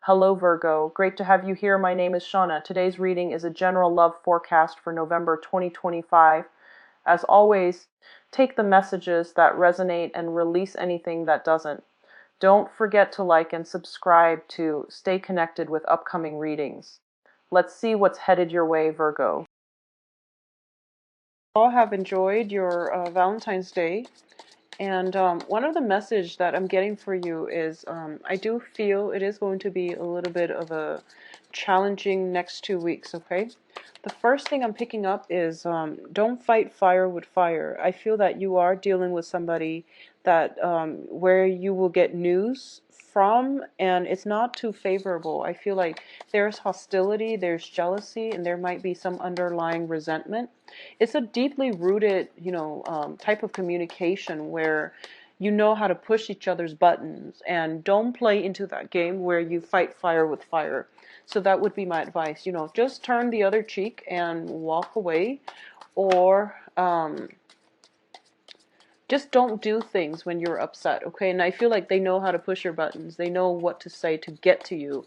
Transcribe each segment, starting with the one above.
Hello Virgo, great to have you here. My name is Shauna. Today's reading is a general love forecast for November 2025. As always, take the messages that resonate and release anything that doesn't. Don't forget to like and subscribe to stay connected with upcoming readings. Let's see what's headed your way, Virgo. All have enjoyed your Valentine's Day. And one of the message that I'm getting for you is I do feel it is going to be a little bit of a challenging next 2 weeks, okay? The first thing I'm picking up is don't fight fire with fire. I feel that you are dealing with somebody that where you will get news from, and it's not too favorable. I feel like there's hostility, there's jealousy, and there might be some underlying resentment. It's a deeply rooted, type of communication where you know how to push each other's buttons, and don't play into that game where you fight fire with fire. So that would be my advice. Just turn the other cheek and walk away, or just don't do things when you're upset, okay? And I feel like they know how to push your buttons. They know what to say to get to you.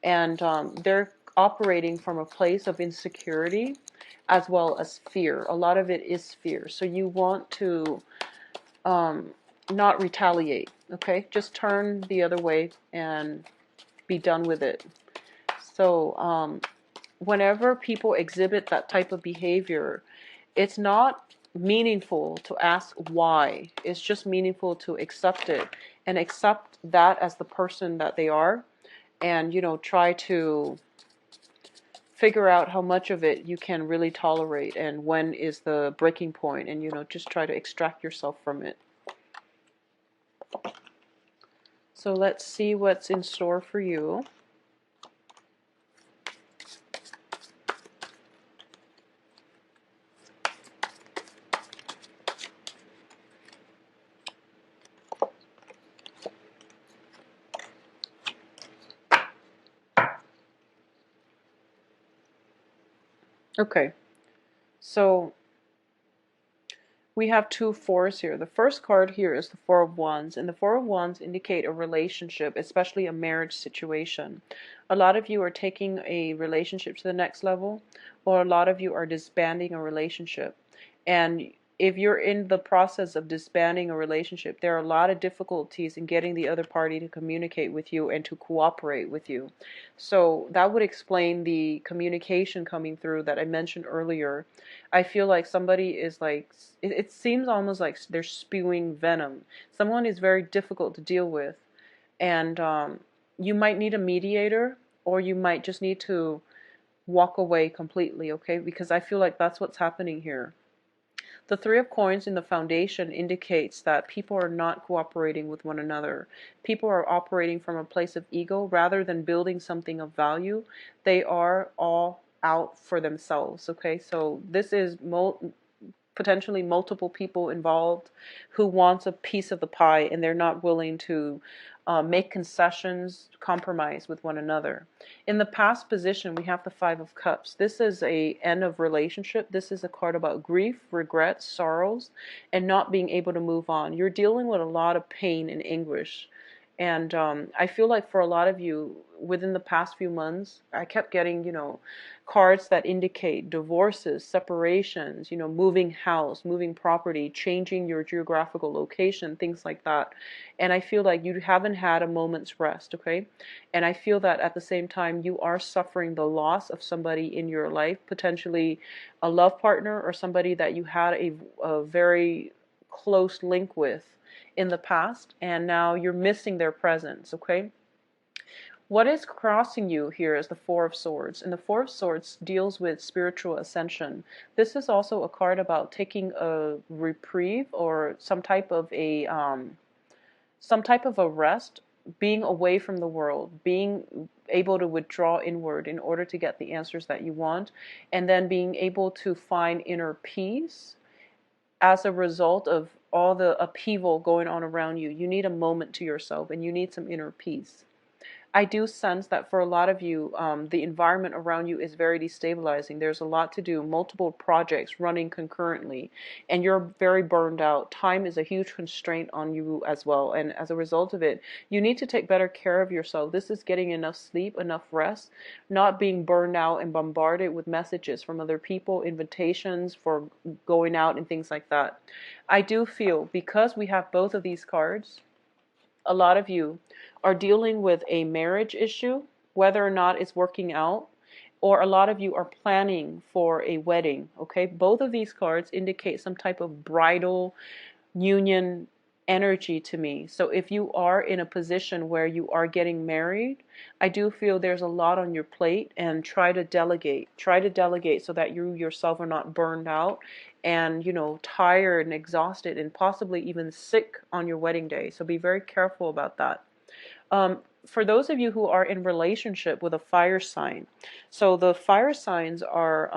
And they're operating from a place of insecurity as well as fear. A lot of it is fear. So you want to not retaliate, okay? Just turn the other way and be done with it. So whenever people exhibit that type of behavior, it's not meaningful to ask why. It's just meaningful to accept it and accept that as the person that they are, and try to figure out how much of it you can really tolerate and when is the breaking point, and just try to extract yourself from it. So let's see what's in store for you. Okay, so we have two fours here. The first card here is the Four of Wands, and the Four of Wands indicate a relationship, especially a marriage situation. A lot of you are taking a relationship to the next level, or a lot of you are disbanding a relationship. And if you're in the process of disbanding a relationship, there are a lot of difficulties in getting the other party to communicate with you and to cooperate with you. So that would explain the communication coming through that I mentioned earlier. I feel like somebody is like, it seems almost like they're spewing venom. Someone is very difficult to deal with, and you might need a mediator, or you might just need to walk away completely, okay? Because I feel like that's what's happening here. The Three of Coins in the foundation indicates that people are not cooperating with one another. People are operating from a place of ego rather than building something of value. They are all out for themselves, okay? So this is potentially multiple people involved who wants a piece of the pie, and they're not willing to make concessions, compromise with one another. In the past position, we have the Five of Cups. This is a end of relationship. This is a card about grief, regret, sorrows, and not being able to move on. You're dealing with a lot of pain and anguish. And I feel like for a lot of you, within the past few months, I kept getting, cards that indicate divorces, separations, moving house, moving property, changing your geographical location, things like that. And I feel like you haven't had a moment's rest, okay? And I feel that at the same time, you are suffering the loss of somebody in your life, potentially a love partner or somebody that you had a very close link with in the past, and now you're missing their presence, okay? What is crossing you here is the Four of Swords, and the Four of Swords deals with spiritual ascension. This is also a card about taking a reprieve or some type of a rest, being away from the world, being able to withdraw inward in order to get the answers that you want, and then being able to find inner peace as a result of all the upheaval going on around you. You need a moment to yourself, and you need some inner peace. I do sense that for a lot of you, the environment around you is very destabilizing. There's a lot to do, multiple projects running concurrently, and you're very burned out. Time is a huge constraint on you as well. And as a result of it, you need to take better care of yourself. This is getting enough sleep, enough rest, not being burned out and bombarded with messages from other people, invitations for going out, and things like that. I do feel because we have both of these cards, a lot of you are dealing with a marriage issue, whether or not it's working out, or a lot of you are planning for a wedding. Okay, both of these cards indicate some type of bridal union energy to me. So if you are in a position where you are getting married, I do feel there's a lot on your plate, and try to delegate. Try to delegate so that you yourself are not burned out and, tired and exhausted and possibly even sick on your wedding day. So be very careful about that. For those of you who are in relationship with a fire sign, so the fire signs are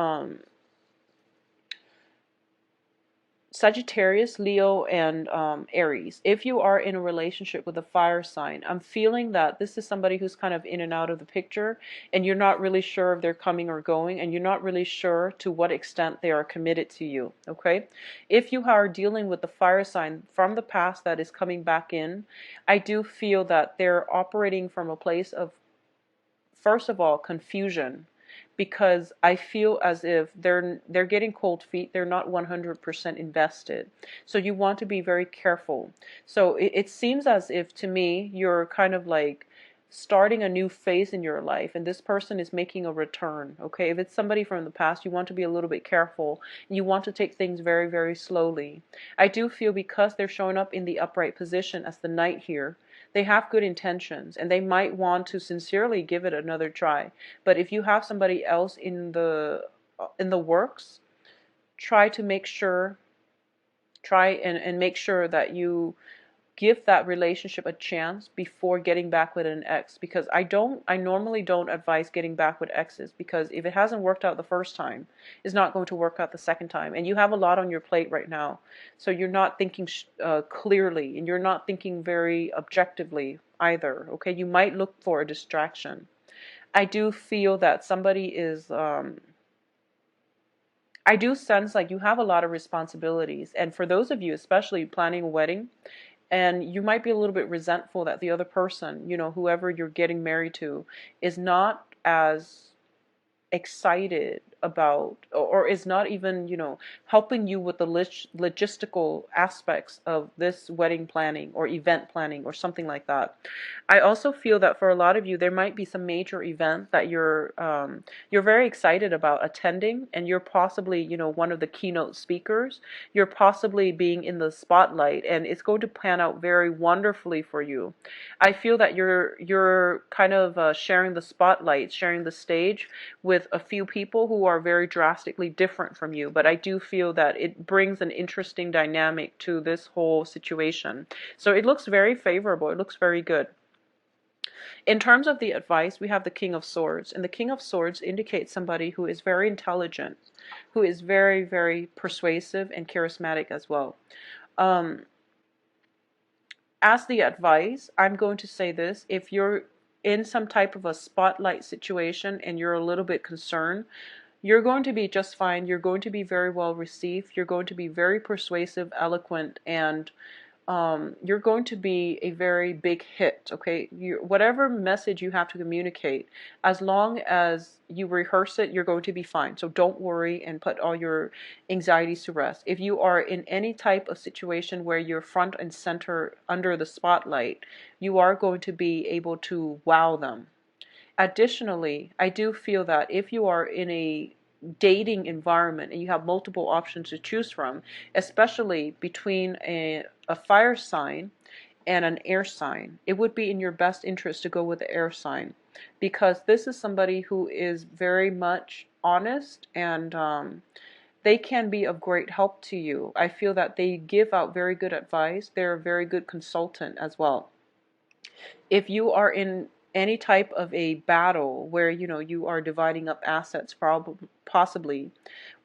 Sagittarius, Leo, and Aries. If you are in a relationship with a fire sign, I'm feeling that this is somebody who's kind of in and out of the picture, and you're not really sure if they're coming or going, and you're not really sure to what extent they are committed to you, okay? If you are dealing with the fire sign from the past that is coming back in, I do feel that they're operating from a place of, first of all, confusion, because I feel as if they're getting cold feet. They're not 100% invested. So you want to be very careful. So it seems as if, to me, you're kind of like starting a new phase in your life, and this person is making a return. Okay, if it's somebody from the past, you want to be a little bit careful. You want to take things very, very slowly. I do feel because they're showing up in the upright position as the Knight here, they have good intentions, and they might want to sincerely give it another try. But if you have somebody else in the works, try to make sure, and make sure that you give that relationship a chance before getting back with an ex, because I normally don't advise getting back with exes, because if it hasn't worked out the first time, it's not going to work out the second time. And you have a lot on your plate right now, so you're not thinking clearly, and you're not thinking very objectively either. Okay, you might look for a distraction. I do feel that somebody is I do sense like you have a lot of responsibilities, and for those of you especially planning a wedding, and you might be a little bit resentful that the other person, whoever you're getting married to, is not as excited about, or is not even, helping you with the logistical aspects of this wedding planning or event planning or something like that. I also feel that for a lot of you, there might be some major event that you're very excited about attending, and you're possibly, one of the keynote speakers. You're possibly being in the spotlight, and it's going to pan out very wonderfully for you. I feel that you're kind of sharing the spotlight, sharing the stage with a few people who are very drastically different from you, but I do feel that it brings an interesting dynamic to this whole situation. So it looks very favorable. It looks very good. In terms of the advice, we have the King of Swords, and the King of Swords indicates somebody who is very intelligent, who is very, very persuasive and charismatic as well. As the advice, I'm going to say this: if you're in some type of a spotlight situation and you're a little bit concerned, you're going to be just fine. You're going to be very well received. You're going to be very persuasive, eloquent, and you're going to be a very big hit. Okay, whatever message you have to communicate, as long as you rehearse it, you're going to be fine. So don't worry and put all your anxieties to rest. If you are in any type of situation where you're front and center under the spotlight, you are going to be able to wow them. Additionally, I do feel that if you are in a dating environment and you have multiple options to choose from, especially between a fire sign and an air sign, it would be in your best interest to go with the air sign, because this is somebody who is very much honest, and they can be of great help to you. I feel that they give out very good advice. They're a very good consultant as well. If you are in any type of a battle where you are dividing up assets, possibly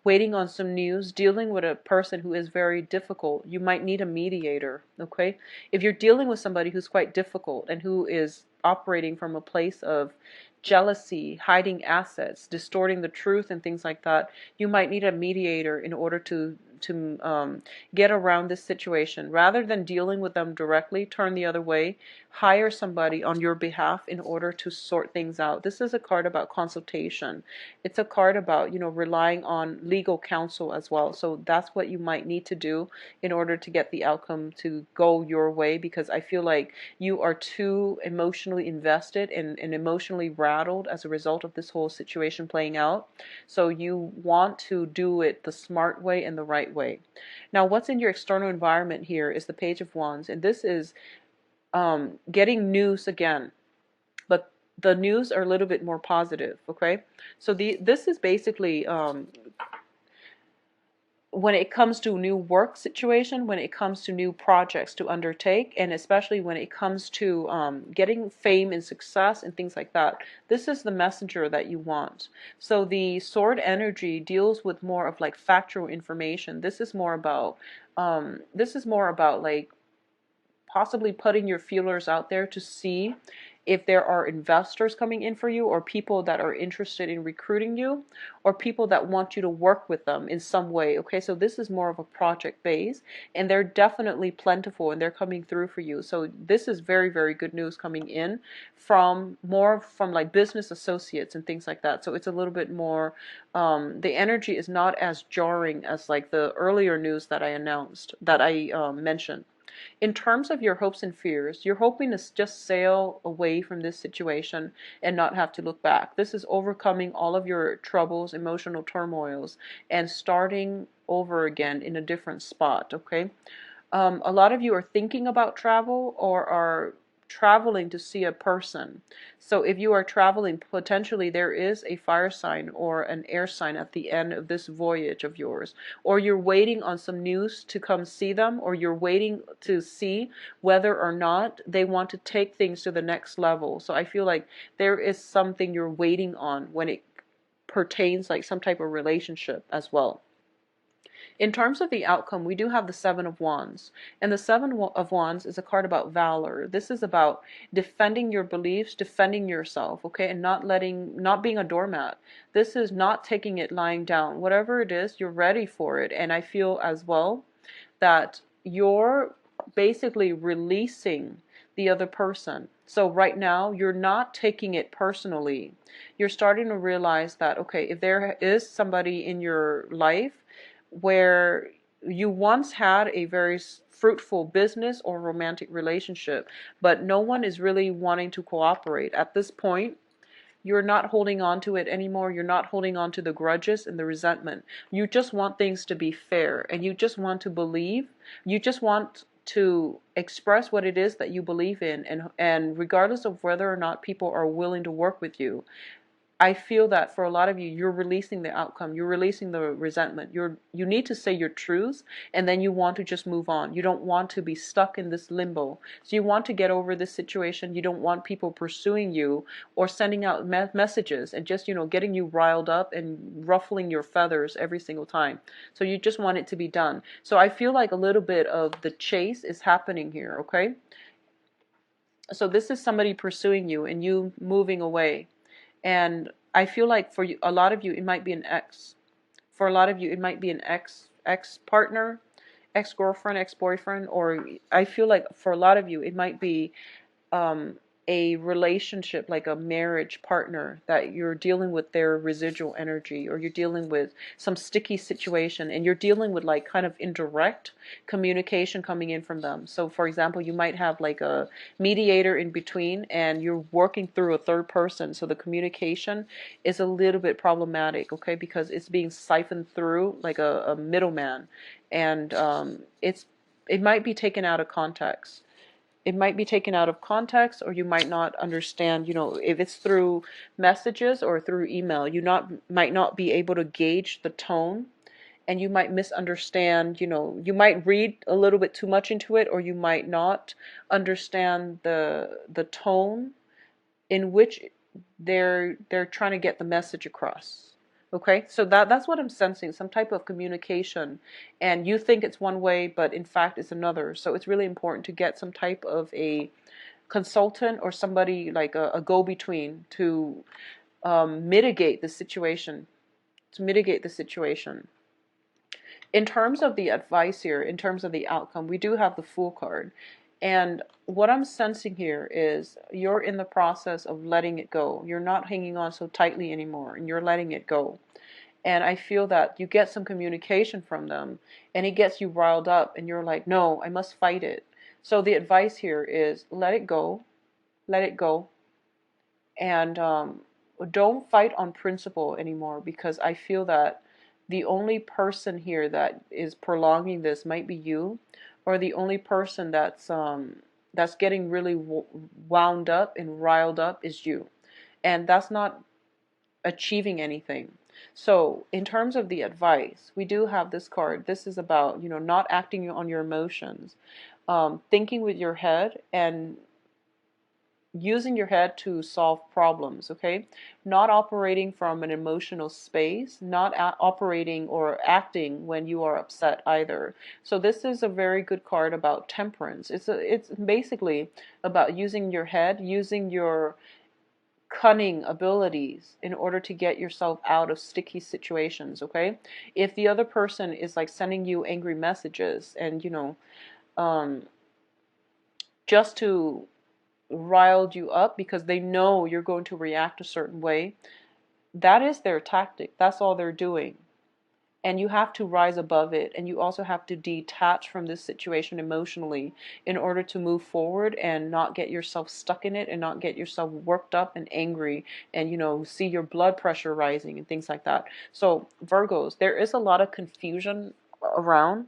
waiting on some news, dealing with a person who is very difficult, you might need a mediator. Okay, if you're dealing with somebody who's quite difficult and who is operating from a place of jealousy, hiding assets, distorting the truth, and things like that, you might need a mediator in order to get around this situation. Rather than dealing with them directly, turn the other way, hire somebody on your behalf in order to sort things out. This is a card about consultation. It's a card about, relying on legal counsel as well. So that's what you might need to do in order to get the outcome to go your way, because I feel like you are too emotionally invested and emotionally rattled as a result of this whole situation playing out. So you want to do it the smart way and the right way. Now, what's in your external environment here is the Page of Wands, and this is getting news again, but the news are a little bit more positive. Okay, so this is basically when it comes to new work situation, when it comes to new projects to undertake, and especially when it comes to getting fame and success and things like that, this is the messenger that you want. So the sword energy deals with more of like factual information. This is more about like possibly putting your feelers out there to see if there are investors coming in for you, or people that are interested in recruiting you, or people that want you to work with them in some way. Okay, so this is more of a project base, and they're definitely plentiful and they're coming through for you. So this is very, very good news coming in from like business associates and things like that. So it's a little bit more, the energy is not as jarring as like the earlier news that I mentioned. In terms of your hopes and fears, you're hoping to just sail away from this situation and not have to look back. This is overcoming all of your troubles, emotional turmoils, and starting over again in a different spot, okay? A lot of you are thinking about travel or are traveling to see a person. So if you are traveling, potentially there is a fire sign or an air sign at the end of this voyage of yours, or you're waiting on some news to come see them, or you're waiting to see whether or not they want to take things to the next level. So I feel like there is something you're waiting on when it pertains like some type of relationship as well. In terms of the outcome, we do have the Seven of Wands. And the Seven of Wands is a card about valor. This is about defending your beliefs, defending yourself, okay, and not being a doormat. This is not taking it lying down. Whatever it is, you're ready for it. And I feel as well that you're basically releasing the other person. So right now, you're not taking it personally. You're starting to realize that, okay, if there is somebody in your life where you once had a very fruitful business or romantic relationship, but no one is really wanting to cooperate. At this point, you're not holding on to it anymore. You're not holding on to the grudges and the resentment. You just want things to be fair, and you just want to believe. You just want to express what it is that you believe in, and regardless of whether or not people are willing to work with you, I feel that for a lot of you, you're releasing the outcome. You're releasing the resentment. You need to say your truths, and then you want to just move on. You don't want to be stuck in this limbo. So you want to get over this situation. You don't want people pursuing you or sending out messages and just, getting you riled up and ruffling your feathers every single time. So you just want it to be done. So I feel like a little bit of the chase is happening here, okay? So this is somebody pursuing you and you moving away. And I feel like for you, a lot of you, it might be an ex. For a lot of you, it might be an ex-partner, ex-girlfriend, ex-boyfriend, or I feel like for a lot of you, it might be a relationship, like a marriage partner, that you're dealing with their residual energy, or you're dealing with some sticky situation, and you're dealing with like kind of indirect communication coming in from them. So for example, you might have like a mediator in between, and you're working through a third person, so the communication is a little bit problematic, okay, because it's being siphoned through like a middleman, and it might be taken out of context. It might be taken out of context, or you might not understand, if it's through messages or through email, might not be able to gauge the tone, and you might misunderstand, you might read a little bit too much into it, or you might not understand the tone in which they're trying to get the message across. Okay, so that's what I'm sensing, some type of communication, and you think it's one way, but in fact it's another. So it's really important to get some type of a consultant or somebody like a go-between to mitigate the situation. To mitigate the situation. In terms of the advice here, in terms of the outcome, we do have the Fool card. And what I'm sensing here is you're in the process of letting it go. You're not hanging on so tightly anymore, and you're letting it go. And I feel that you get some communication from them, and it gets you riled up, and you're like, no, I must fight it. So the advice here is let it go, let it go, and don't fight on principle anymore, because I feel that the only person here that is prolonging this might be you, or the only person that's getting really wound up and riled up is you, and that's not achieving anything. So in terms of the advice, we do have this card. This is about, not acting on your emotions, thinking with your head and using your head to solve problems, okay? Not operating from an emotional space, not operating or acting when you are upset either. So this is a very good card about temperance. It's basically about using your head, using your cunning abilities in order to get yourself out of sticky situations, okay? If the other person is like sending you angry messages and, um, just to riled you up because they know you're going to react a certain way, that is their tactic. That's all they're doing. And you have to rise above it, and you also have to detach from this situation emotionally in order to move forward and not get yourself stuck in it and not get yourself worked up and angry and, see your blood pressure rising and things like that. So Virgos, there is a lot of confusion around,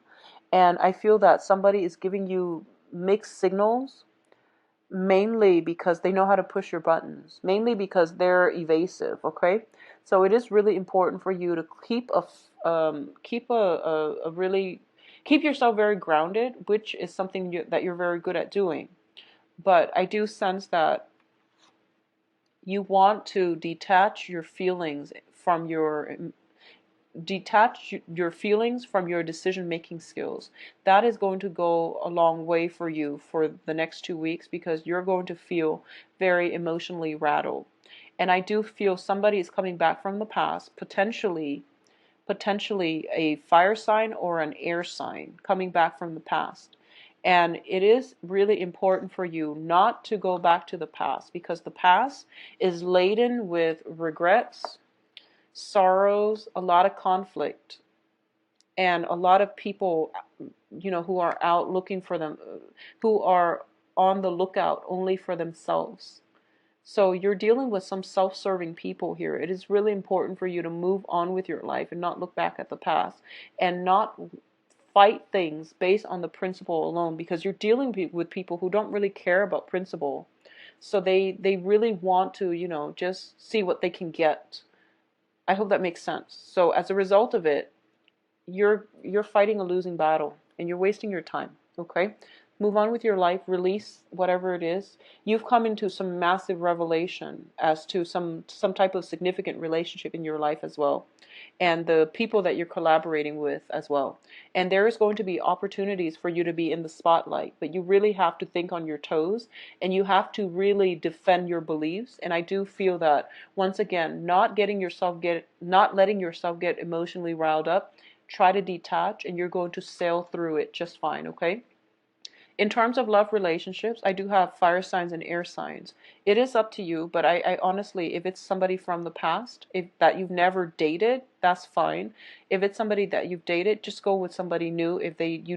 and I feel that somebody is giving you mixed signals, mainly because they know how to push your buttons, mainly because they're evasive, okay? So it is really important for you to keep yourself very grounded, which is something that you're very good at doing. But I do sense that you want to detach your feelings from your decision-making skills. That is going to go a long way for you for the next 2 weeks, because you're going to feel very emotionally rattled. And I do feel somebody is coming back from the past, potentially a fire sign or an air sign coming back from the past. And it is really important for you not to go back to the past, because the past is laden with regrets, sorrows, a lot of conflict, and a lot of people, who are out looking for them, who are on the lookout only for themselves. So you're dealing with some self-serving people here. It is really important for you to move on with your life and not look back at the past and not fight things based on the principle alone, because you're dealing with people who don't really care about principle. So they really want to, just see what they can get. I hope that makes sense. So as a result of it, you're fighting a losing battle and you're wasting your time, okay? Move on with your life, release whatever it is. You've come into some massive revelation as to some type of significant relationship in your life as well, and the people that you're collaborating with as well. And there is going to be opportunities for you to be in the spotlight, but you really have to think on your toes, and you have to really defend your beliefs. And I do feel that, once again, not letting yourself get emotionally riled up. Try to detach, and you're going to sail through it just fine, okay? In terms of love relationships, I do have fire signs and air signs. It is up to you, but I honestly, if it's somebody from the past, that you've never dated, that's fine. If it's somebody that you've dated, just go with somebody new if you do